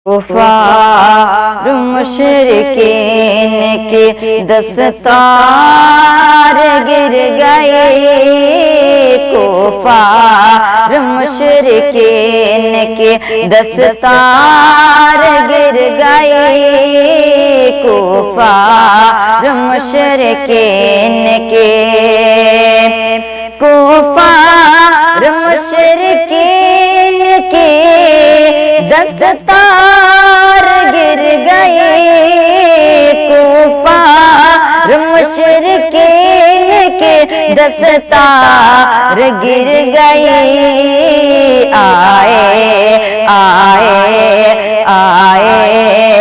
کفار مشرکین کے دستار گر گئے، کفار مشرکین کے دستار گر گئے، کفار مشرکین کے کفار مشرکین کے دستار گر گئے، کفار مشرکین کے دستار گر گئے، آئے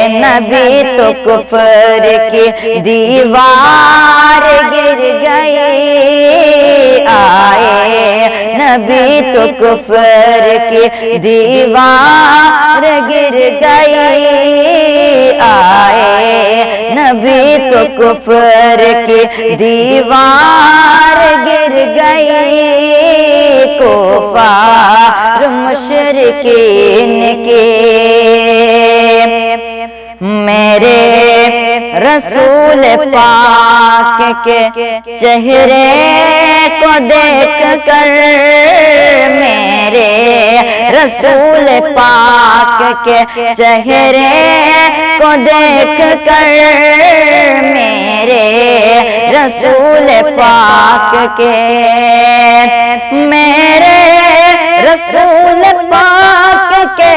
نبی تو کفر کی دیوار گر گئے، آئے نبی تو کفر کی دیوار گر گئے، آئے نبی تو کفر کی دیوار گر گئے، کفار مشرکین کے میرے رسول پاک کے چہرے کو دیکھ کر، میرے رسول پاک کے چہرے کو دیکھ کر، میرے رسول پاک کے میرے رسول پاک کے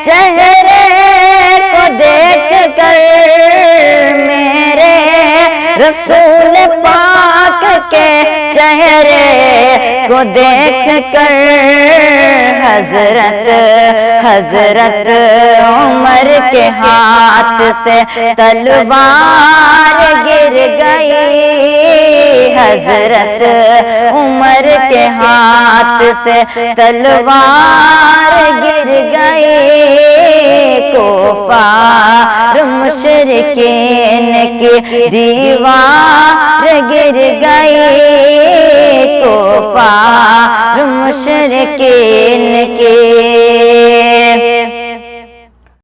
چہرے کو دیکھ کر، میرے رسول پاک کے چہرے کو دیکھ کر، حضرت عمر کے ہاتھ سے تلوار گر گئی، حضرت عمر کے ہاتھ سے تلوار گر گئی، کفار مشرکین کی دیوار گر گئی، کفار مشرکین کی